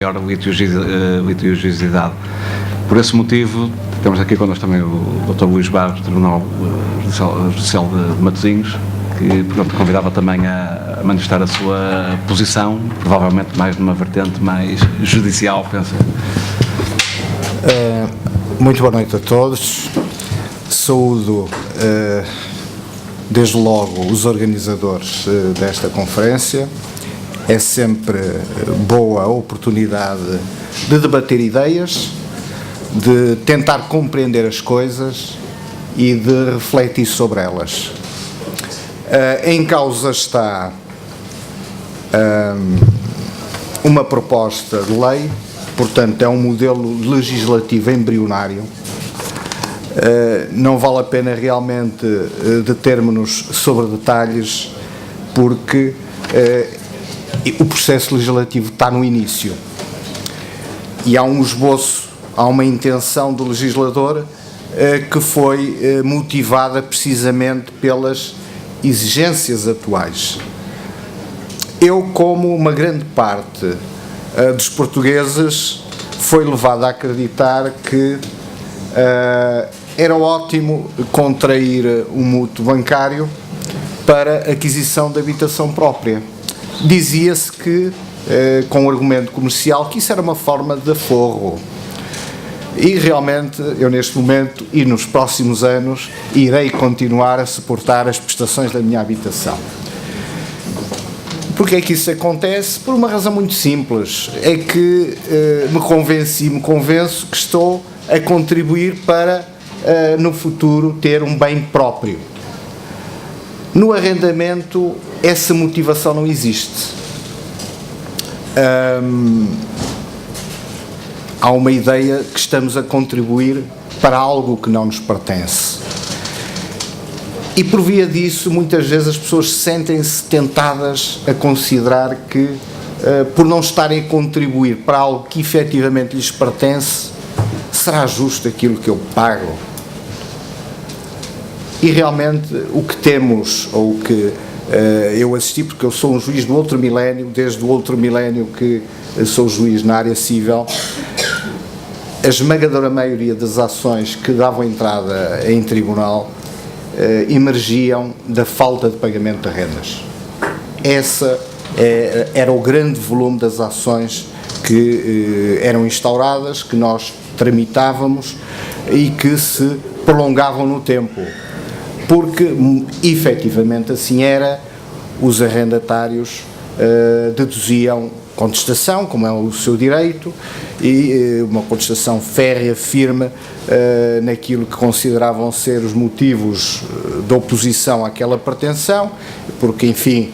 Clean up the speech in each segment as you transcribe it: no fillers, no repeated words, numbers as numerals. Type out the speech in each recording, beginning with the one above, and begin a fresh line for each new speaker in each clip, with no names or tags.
maior litigiosidade. Por esse motivo, temos aqui connosco também o Dr. Luís Barros, do Tribunal Judicial de Matosinhos, que, portanto, convidava também a manifestar a sua posição, provavelmente mais numa vertente mais judicial, penso.
Muito boa noite a todos. Saúdo, desde logo, os organizadores desta conferência. É sempre boa a oportunidade de debater ideias, de tentar compreender as coisas e de refletir sobre elas. Em causa está uma proposta de lei, portanto é um modelo legislativo embrionário. Não vale a pena realmente determos-nos sobre detalhes, porque o processo legislativo está no início e há um esboço, há uma intenção do legislador que foi motivada precisamente pelas exigências atuais. Eu, como uma grande parte dos portugueses, foi levado a acreditar que era ótimo contrair um mútuo bancário para aquisição de habitação própria. Dizia-se que, com o argumento comercial, que isso era uma forma de aforro. E realmente, eu neste momento e nos próximos anos, irei continuar a suportar as prestações da minha habitação. Porquê é que isso acontece? Por uma razão muito simples. É que me convenço que estou a contribuir para, no futuro, ter um bem próprio. No arrendamento, essa motivação não existe. Há uma ideia que estamos a contribuir para algo que não nos pertence. E por via disso, muitas vezes as pessoas sentem-se tentadas a considerar que, por não estarem a contribuir para algo que efetivamente lhes pertence, será justo aquilo que eu pago? E realmente o que temos, ou o que eu assisti, porque eu sou um juiz do outro milénio, desde o outro milénio que sou juiz na área civil, a esmagadora maioria das ações que davam entrada em tribunal emergiam da falta de pagamento de rendas. Essa era o grande volume das ações que eram instauradas, que nós tramitávamos e que se prolongavam no tempo. Porque, efetivamente, assim era, os arrendatários deduziam contestação, como é o seu direito, e uma contestação férrea, firme, naquilo que consideravam ser os motivos de oposição àquela pretensão, porque, enfim,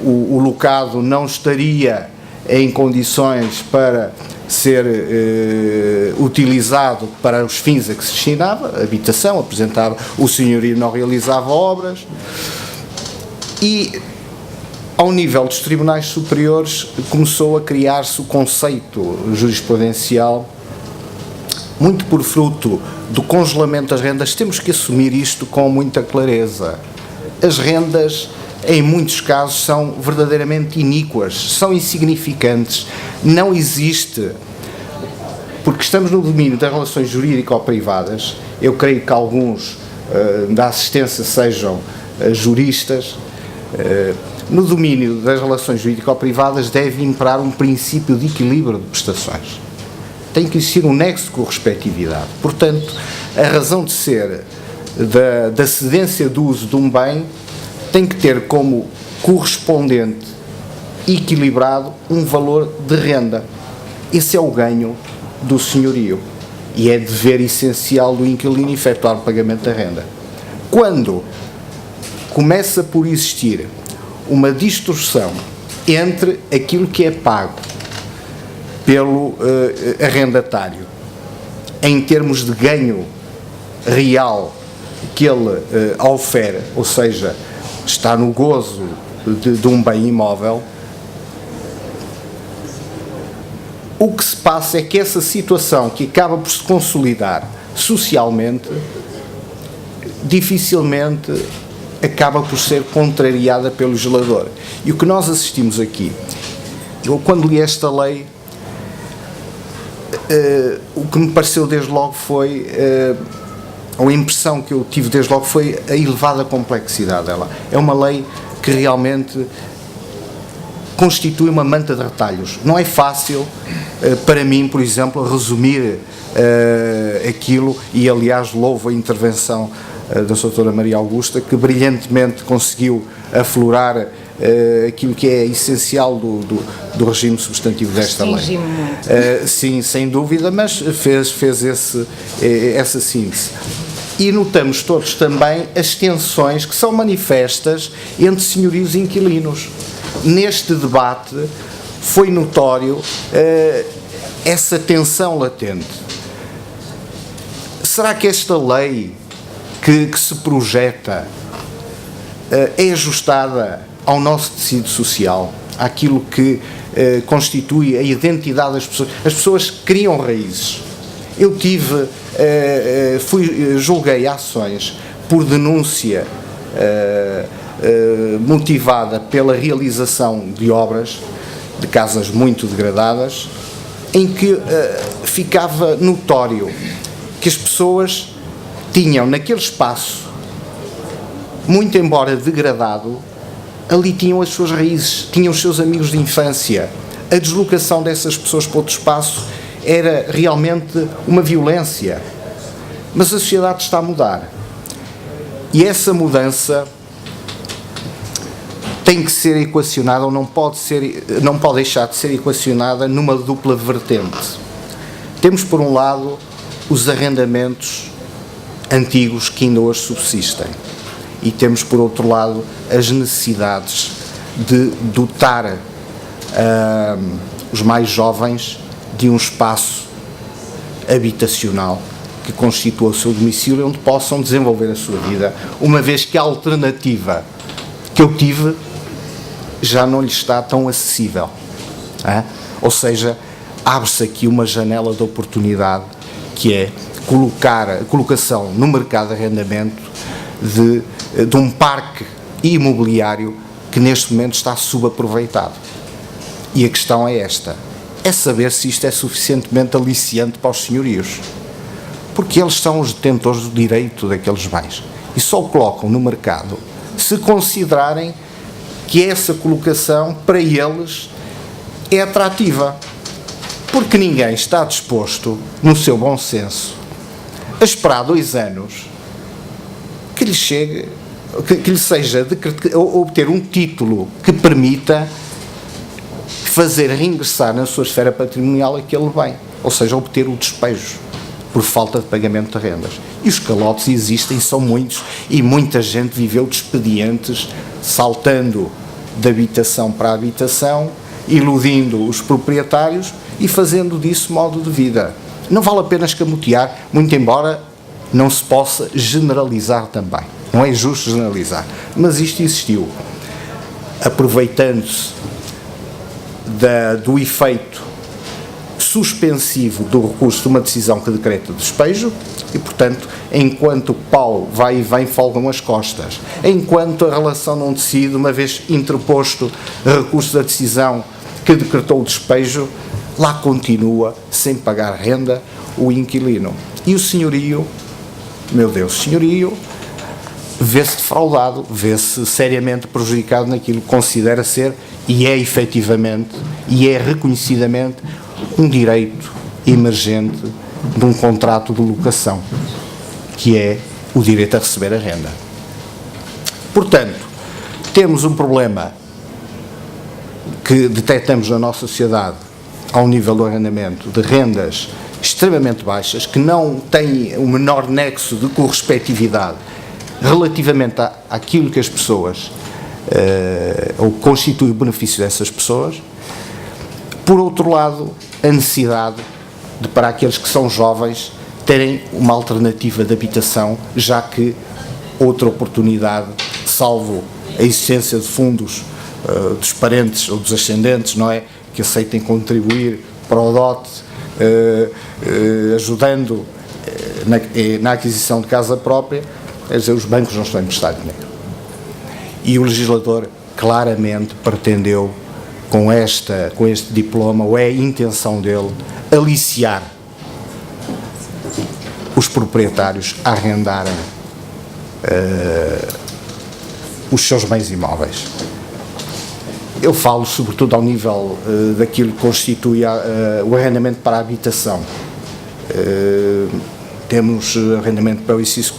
o locado não estaria em condições para ser utilizado para os fins a que se destinava, habitação, apresentava, o senhorio não realizava obras, e ao nível dos tribunais superiores começou a criar-se o conceito jurisprudencial, muito por fruto do congelamento das rendas. Temos que assumir isto com muita clareza. As rendas, em muitos casos, são verdadeiramente iníquas, são insignificantes, não existe, porque estamos no domínio das relações jurídico-privadas. Eu creio que alguns da assistência sejam juristas. No domínio das relações jurídico-privadas deve imperar um princípio de equilíbrio de prestações. Tem que existir um nexo de correspectividade. Portanto, a razão de ser da cedência do uso de um bem tem que ter como correspondente equilibrado um valor de renda. Esse é o ganho do senhorio e é dever essencial do inquilino efetuar o pagamento da renda. Quando começa por existir uma distorção entre aquilo que é pago pelo arrendatário em termos de ganho real que ele ofere, ou seja, está no gozo de um bem imóvel, o que se passa é que essa situação, que acaba por se consolidar socialmente, dificilmente acaba por ser contrariada pelo legislador. E o que nós assistimos aqui, eu quando li esta lei, o que me pareceu desde logo foi, ou a impressão que eu tive desde logo foi a elevada complexidade dela. É uma lei que realmente constitui uma manta de retalhos. Não é fácil, para mim, por exemplo, resumir aquilo, e aliás louvo a intervenção da doutora Maria Augusta, que brilhantemente conseguiu aflorar aquilo que é essencial do regime substantivo desta lei. Sim, sem dúvida, mas fez essa síntese. E notamos todos também as tensões que são manifestas entre senhorios e inquilinos. Neste debate foi notório essa tensão latente. Será que esta lei que se projeta é ajustada ao nosso tecido social, àquilo que constitui a identidade das pessoas? As pessoas criam raízes. Eu julguei ações por denúncia motivada pela realização de obras de casas muito degradadas, em que ficava notório que as pessoas tinham naquele espaço, muito embora degradado, ali tinham as suas raízes, tinham os seus amigos de infância. A deslocação dessas pessoas para outro espaço era realmente uma violência. Mas a sociedade está a mudar. E essa mudança tem que ser equacionada, ou não pode deixar de ser equacionada numa dupla vertente. Temos, por um lado, os arrendamentos antigos que ainda hoje subsistem. E temos, por outro lado, as necessidades de dotar os mais jovens de um espaço habitacional que constitua o seu domicílio, onde possam desenvolver a sua vida, uma vez que a alternativa que eu tive já não lhe está tão acessível. Ou seja, abre-se aqui uma janela de oportunidade, que é a colocação no mercado de arrendamento de um parque imobiliário que neste momento está subaproveitado. E a questão é esta: é saber se isto é suficientemente aliciante para os senhorios, porque eles são os detentores do direito daqueles bens e só o colocam no mercado se considerarem que essa colocação para eles é atrativa, porque ninguém está disposto, no seu bom senso, a esperar 2 anos que lhe seja obter um título que permita fazer reingressar na sua esfera patrimonial aquele bem, ou seja, obter o despejo por falta de pagamento de rendas. E os calotes existem, são muitos, e muita gente viveu de expedientes, saltando de habitação para habitação, iludindo os proprietários e fazendo disso modo de vida. Não vale a pena escamotear, muito embora não se possa generalizar também. Não é justo generalizar, mas isto existiu. Aproveitando-se do efeito suspensivo do recurso de uma decisão que decreta despejo, e, portanto, enquanto o pau vai e vem, folgam as costas. Enquanto a relação não decide, uma vez interposto recurso da decisão que decretou o despejo, lá continua, sem pagar renda, o inquilino. E o senhorio, meu Deus, o senhorio vê-se defraudado, vê-se seriamente prejudicado naquilo que considera ser, e é efetivamente, e é reconhecidamente, um direito emergente de um contrato de locação, que é o direito a receber a renda. Portanto, temos um problema que detectamos na nossa sociedade ao nível do arrendamento de rendas extremamente baixas, que não têm o menor nexo de correspectividade relativamente àquilo que as pessoas, ou constitui o benefício dessas pessoas. Por outro lado, a necessidade de, para aqueles que são jovens, terem uma alternativa de habitação, já que outra oportunidade, salvo a existência de fundos dos parentes ou dos ascendentes, não é, que aceitem contribuir para o dote, ajudando na aquisição de casa própria, quer dizer, os bancos não estão a emprestar dinheiro. E o legislador claramente pretendeu, com este diploma, ou é a intenção dele, aliciar os proprietários a arrendarem os seus bens imóveis. Eu falo sobretudo ao nível daquilo que constitui o arrendamento para a habitação. Temos arrendamento para o exercício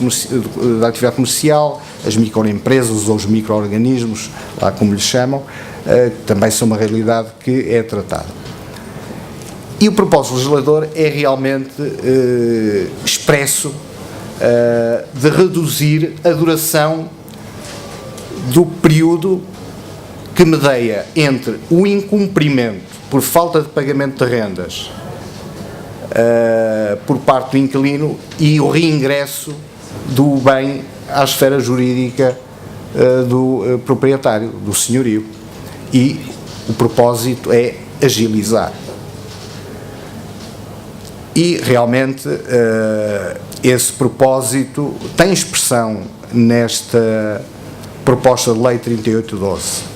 da atividade comercial, as microempresas ou os micro-organismos, lá como lhes chamam, também são uma realidade que é tratada. E o propósito legislador é realmente expresso de reduzir a duração do período que medeia entre o incumprimento por falta de pagamento de rendas por parte do inquilino e o reingresso do bem à esfera jurídica do proprietário, do senhorio. E o propósito é agilizar. E realmente esse propósito tem expressão nesta proposta de lei 3812.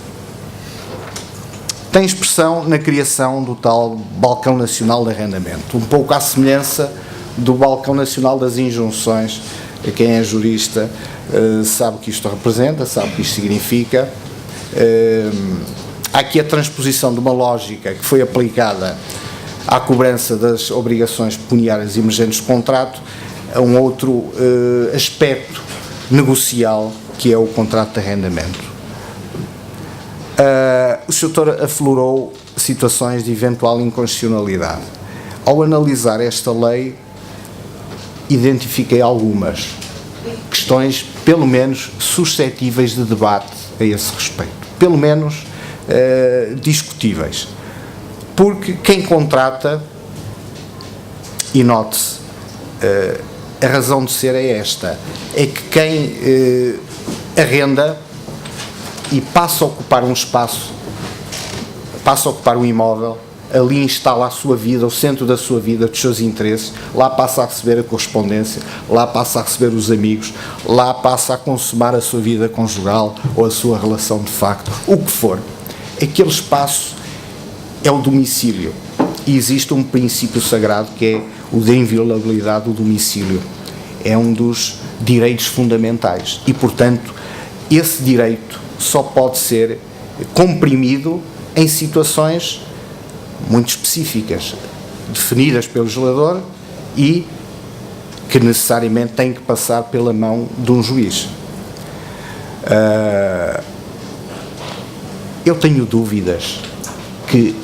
Tem expressão na criação do tal Balcão Nacional de Arrendamento, um pouco à semelhança do Balcão Nacional das Injunções. Quem é jurista sabe o que isto representa, sabe o que isto significa. Há aqui a transposição de uma lógica que foi aplicada à cobrança das obrigações pecuniárias emergentes de contrato a um outro aspecto negocial, que é o contrato de arrendamento. O Sr. Doutor aflorou situações de eventual inconstitucionalidade. Ao analisar esta lei, identifiquei algumas questões, pelo menos, suscetíveis de debate a esse respeito. Pelo menos discutíveis. Porque quem contrata, e note-se, a razão de ser é esta, é que quem arrenda e passa a ocupar um espaço, passa a ocupar um imóvel, ali instala a sua vida, o centro da sua vida, dos seus interesses, lá passa a receber a correspondência, lá passa a receber os amigos, lá passa a consumar a sua vida conjugal ou a sua relação de facto, o que for. Aquele espaço é o domicílio e existe um princípio sagrado que é o da inviolabilidade do domicílio. É um dos direitos fundamentais e, portanto, esse direito só pode ser comprimido em situações muito específicas, definidas pelo legislador e que necessariamente têm que passar pela mão de um juiz. Eu tenho dúvidas que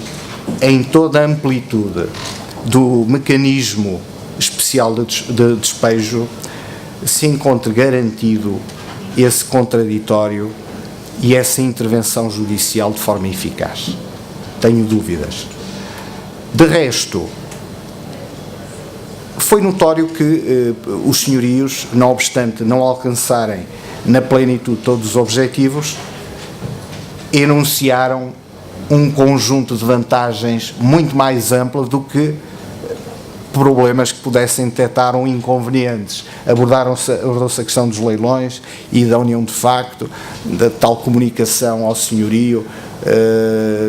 em toda a amplitude do mecanismo especial de despejo se encontre garantido esse contraditório e essa intervenção judicial de forma eficaz. Tenho dúvidas. De resto, foi notório que os senhorios, não obstante não alcançarem na plenitude todos os objetivos, enunciaram um conjunto de vantagens muito mais amplo do que problemas que pudessem detectar ou inconvenientes. Abordou-se a questão dos leilões e da união de facto, da tal comunicação ao senhorio,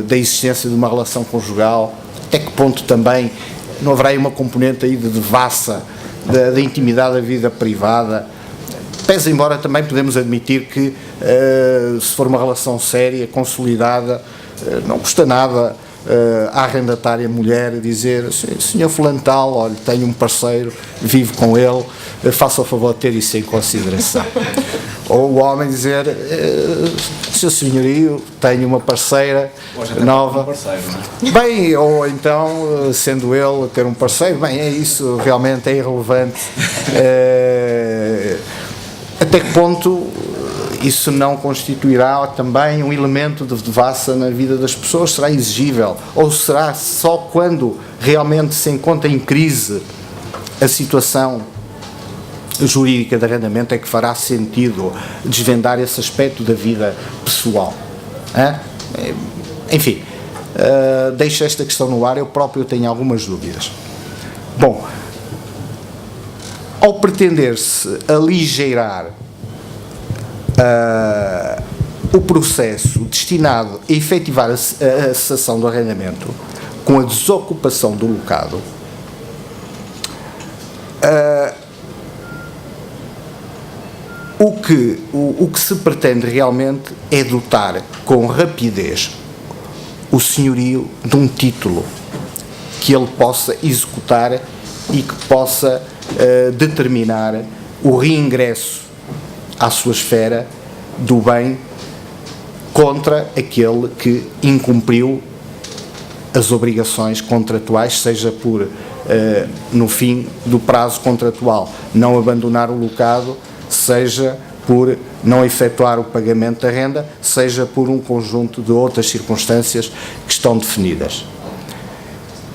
da existência de uma relação conjugal, até que ponto também não haverá aí uma componente aí de devassa da intimidade da vida privada. Pese embora também podemos admitir que se for uma relação séria, consolidada, não custa nada à arrendatária mulher dizer: senhor fulano tal, olha, tenho um parceiro, vivo com ele, faça o favor de ter isso em consideração. Ou o homem dizer: seu senhorio, tenho uma parceira nova. Bem, ou então, sendo ele ter um parceiro, bem, é isso, realmente é irrelevante. Até que ponto isso não constituirá também um elemento de devassa na vida das pessoas? Será exigível? Ou será só quando realmente se encontra em crise a situação jurídica de arrendamento é que fará sentido desvendar esse aspecto da vida pessoal? Enfim, deixo esta questão no ar, eu próprio tenho algumas dúvidas. Bom, ao pretender-se aligeirar o processo destinado a efetivar a cessação do arrendamento com a desocupação do locado, O que se pretende realmente é dotar com rapidez o senhorio de um título que ele possa executar e que possa determinar o reingresso à sua esfera do bem contra aquele que incumpriu as obrigações contratuais, seja por, no fim do prazo contratual, não abandonar o locado, seja por não efetuar o pagamento da renda, seja por um conjunto de outras circunstâncias que estão definidas.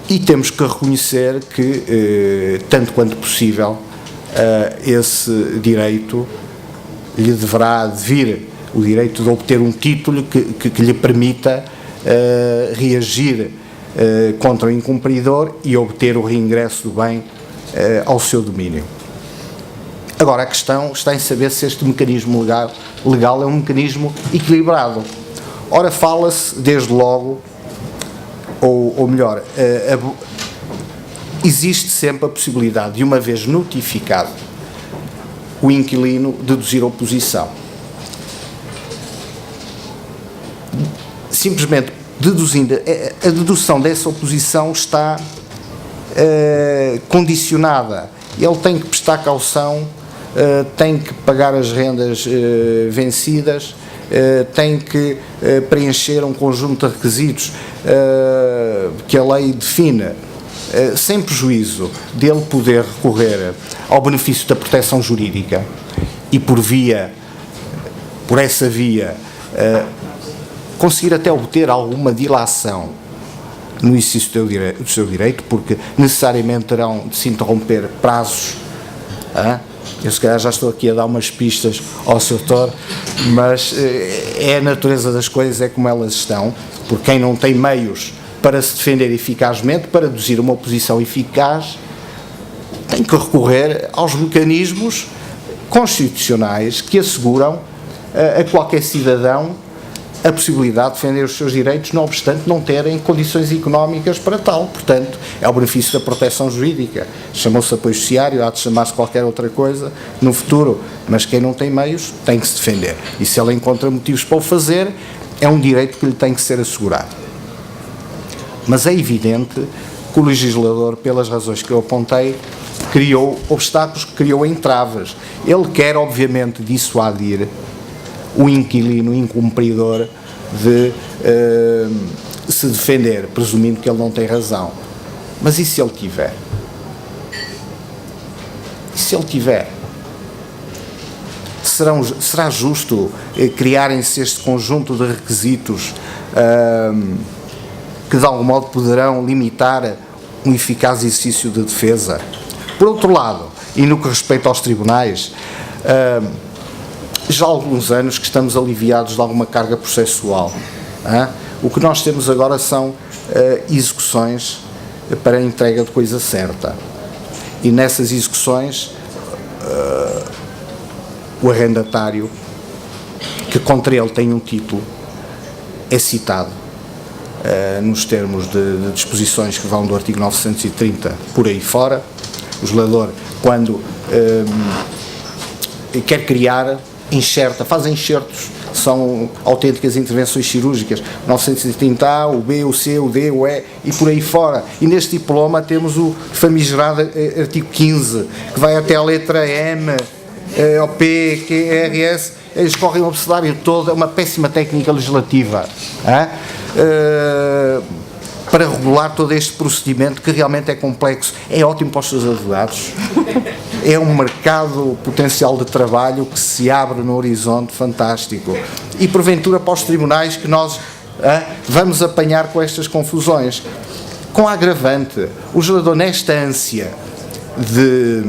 E temos que reconhecer que, tanto quanto possível, esse direito lhe deverá vir, o direito de obter um título que lhe permita reagir contra o incumpridor e obter o reingresso do bem ao seu domínio. Agora, a questão está em saber se este mecanismo legal é um mecanismo equilibrado. Ora, fala-se, desde logo, ou melhor, existe sempre a possibilidade de, uma vez notificado o inquilino, deduzir a oposição. Simplesmente deduzindo, a dedução dessa oposição está condicionada. Ele tem que prestar caução, tem que pagar as rendas vencidas, tem que preencher um conjunto de requisitos que a lei define, sem prejuízo dele poder recorrer ao benefício da proteção jurídica e por essa via conseguir até obter alguma dilação no exercício do seu direito, porque necessariamente terão de se interromper prazos. Eu se calhar já estou aqui a dar umas pistas ao Sr. Doutor, mas é a natureza das coisas, é como elas estão, porque quem não tem meios para se defender eficazmente, para deduzir uma oposição eficaz, tem que recorrer aos mecanismos constitucionais que asseguram a qualquer cidadão a possibilidade de defender os seus direitos, não obstante não terem condições económicas para tal. Portanto, é o benefício da proteção jurídica. Chamou-se apoio judiciário, há de chamar-se qualquer outra coisa no futuro, mas quem não tem meios tem que se defender. E se ele encontra motivos para o fazer, é um direito que lhe tem que ser assegurado. Mas é evidente que o legislador, pelas razões que eu apontei, criou obstáculos, criou entraves. Ele quer, obviamente, dissuadir o inquilino incumpridor de se defender, presumindo que ele não tem razão. Mas e se ele tiver? E se ele tiver? Será justo criarem-se este conjunto de requisitos que de algum modo poderão limitar um eficaz exercício de defesa? Por outro lado, e no que respeita aos tribunais, já há alguns anos que estamos aliviados de alguma carga processual. O que nós temos agora são execuções para a entrega de coisa certa. E nessas execuções, o arrendatário, que contra ele tem um título, é citado nos termos de disposições que vão do artigo 930 por aí fora. O legislador, quando quer criar, faz enxertos, são autênticas intervenções cirúrgicas, 930A, o B, o C, o D, o E e por aí fora. E neste diploma temos o famigerado artigo 15, que vai até a letra M, ao P, Q, R, S, eles correm o abecedário todo, é uma péssima técnica legislativa para regular todo este procedimento que realmente é complexo. É ótimo para os seus advogados, é um mercado potencial de trabalho que se abre no horizonte fantástico, e porventura para os tribunais que nós vamos apanhar com estas confusões, com a agravante, o legislador, nesta ânsia de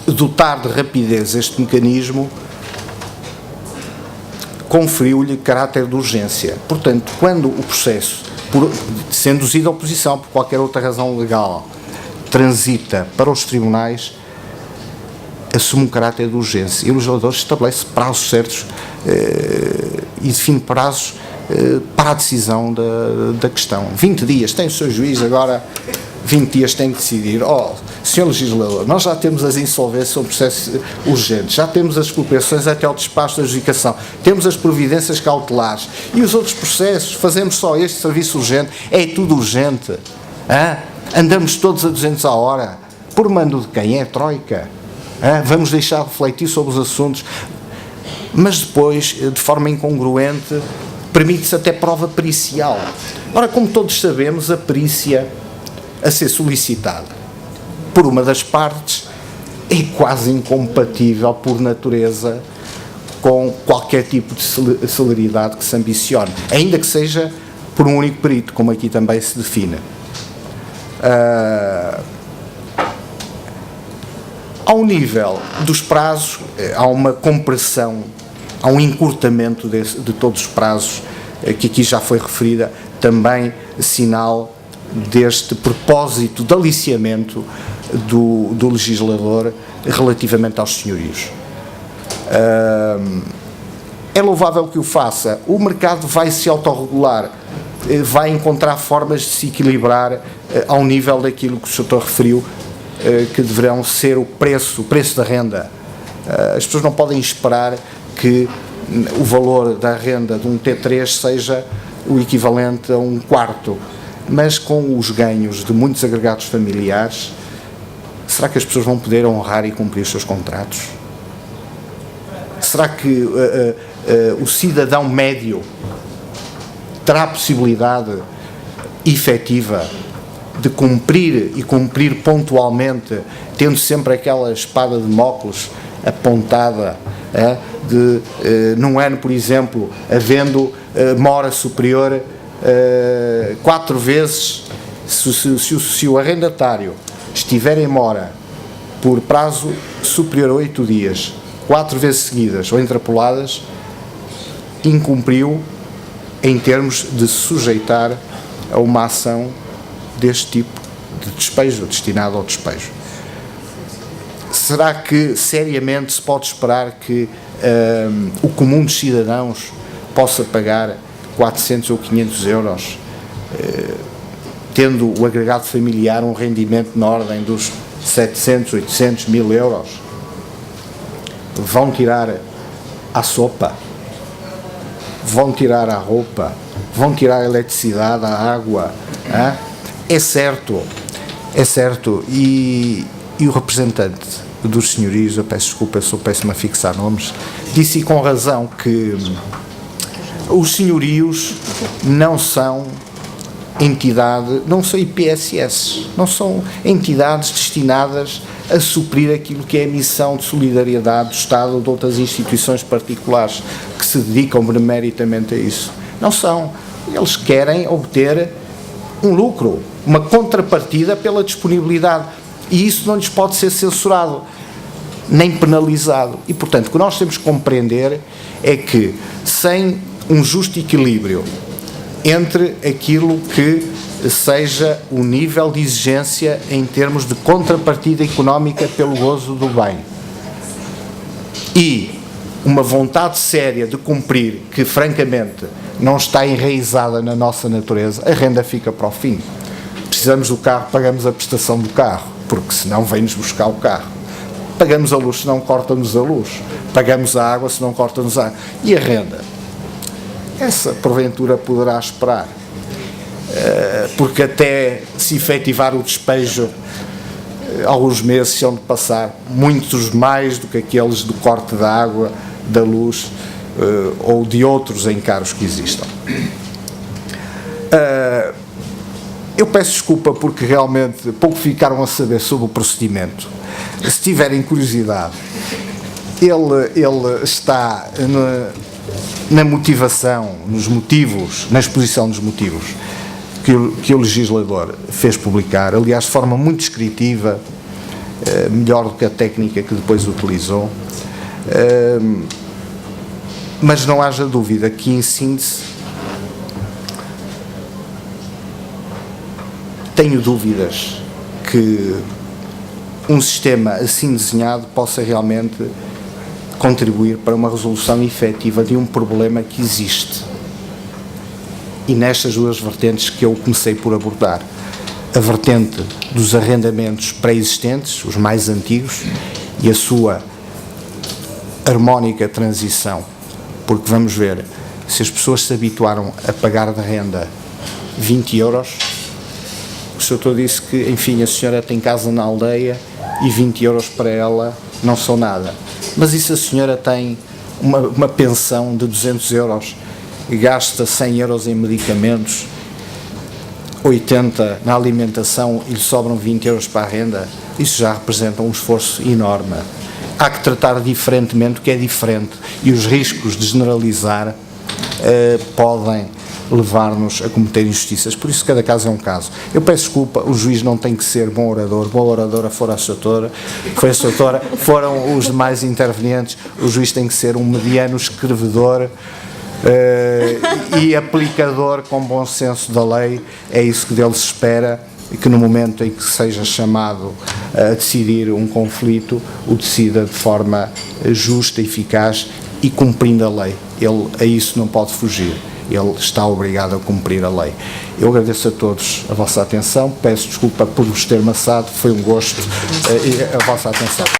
dotar de rapidez este mecanismo, conferiu-lhe caráter de urgência. Portanto, quando o processo, sendo induzido à oposição por qualquer outra razão legal, transita para os tribunais, assume um caráter de urgência. E o legislador estabelece prazos certos e define prazos para a decisão da questão. 20 dias, tem o seu juiz agora 20 dias tem que decidir, Sr. Legislador, nós já temos as insolvências sob processo urgente, já temos as expropriações até ao despacho da adjudicação, temos as providências cautelares e os outros processos, fazemos só este serviço urgente, é tudo urgente. Andamos todos a 200 a hora, por mando de quem? É a Troika. Vamos deixar refletir sobre os assuntos, mas depois, de forma incongruente, permite-se até prova pericial. Ora, como todos sabemos, a perícia a ser solicitada por uma das partes é quase incompatível por natureza com qualquer tipo de celeridade que se ambicione, ainda que seja por um único perito, como aqui também se define. Ao nível dos prazos, há uma compressão, há um encurtamento de todos os prazos, que aqui já foi referida, também sinal deste propósito de aliciamento do legislador relativamente aos senhorios. É louvável que o faça. O mercado vai se autorregular, vai encontrar formas de se equilibrar ao nível daquilo que o Sr. referiu, que deverão ser o preço da renda. As pessoas não podem esperar que o valor da renda de um T3 seja o equivalente a um quarto, mas com os ganhos de muitos agregados familiares, será que as pessoas vão poder honrar e cumprir os seus contratos? Será que o cidadão médio terá a possibilidade efetiva de cumprir e cumprir pontualmente, tendo sempre aquela espada de Damócles apontada, num ano, por exemplo, havendo mora superior 4 vezes, se o arrendatário estiver em mora por prazo superior a 8 dias, 4 vezes seguidas ou interpoladas, incumpriu em termos de se sujeitar a uma ação deste tipo de despejo, destinado ao despejo. Será que seriamente se pode esperar que o comum dos cidadãos possa pagar 400 ou 500 euros, tendo o agregado familiar um rendimento na ordem dos 700, 800, 1000 euros? Vão tirar a sopa, vão tirar a roupa, vão tirar a eletricidade, a água. É certo, e o representante dos senhorios, eu peço desculpa, eu sou péssimo a fixar nomes, disse e com razão que os senhorios não são entidade, não são IPSS, não são entidades destinadas a suprir aquilo que é a missão de solidariedade do Estado ou de outras instituições particulares que se dedicam benemeritamente a isso. Não são. Eles querem obter um lucro, uma contrapartida pela disponibilidade, e isso não lhes pode ser censurado nem penalizado. E, portanto, o que nós temos que compreender é que, sem um justo equilíbrio entre aquilo que seja o nível de exigência em termos de contrapartida económica pelo gozo do bem e uma vontade séria de cumprir, que francamente não está enraizada na nossa natureza, a renda fica para o fim. Precisamos do carro, pagamos a prestação do carro, porque senão vem-nos buscar o carro. Pagamos a luz, senão corta-nos a luz. Pagamos a água, senão corta-nos a água. E a renda? Essa, porventura, poderá esperar. Porque até se efetivar o despejo, alguns meses se hão de passar, muitos mais do que aqueles do corte da água, da luz ou de outros encargos que existam. Eu peço desculpa porque realmente pouco ficaram a saber sobre o procedimento. Se tiverem curiosidade, ele está na motivação, nos motivos, na exposição dos motivos que o legislador fez publicar, aliás de forma muito descritiva, melhor do que a técnica que depois utilizou, mas não haja dúvida que, em síntese, tenho dúvidas que um sistema assim desenhado possa realmente contribuir para uma resolução efetiva de um problema que existe. E nestas duas vertentes que eu comecei por abordar. a vertente dos arrendamentos pré-existentes, os mais antigos, e a sua harmónica transição, porque vamos ver, se as pessoas se habituaram a pagar de renda 20 euros, o Sr. disse que, enfim, a senhora tem casa na aldeia e 20 euros para ela não são nada. Mas e se a senhora tem uma pensão de 200 euros e gasta 100 euros em medicamentos, 80 na alimentação e lhe sobram 20 euros para a renda? Isso já representa um esforço enorme. Há que tratar diferentemente o que é diferente, e os riscos de generalizar podem levar-nos a cometer injustiças. Por isso cada caso é um caso. Eu peço desculpa, o juiz não tem que ser bom oradora fora a doutora, foi a doutora, foram os demais intervenientes, o juiz tem que ser um mediano escrevedor e aplicador com bom senso da lei. É isso que dele se espera, e que no momento em que seja chamado a decidir um conflito, o decida de forma justa, eficaz e cumprindo a lei. Ele a isso não pode fugir, ele está obrigado a cumprir a lei. Eu agradeço a todos a vossa atenção, peço desculpa por vos ter maçado, foi um gosto a vossa atenção.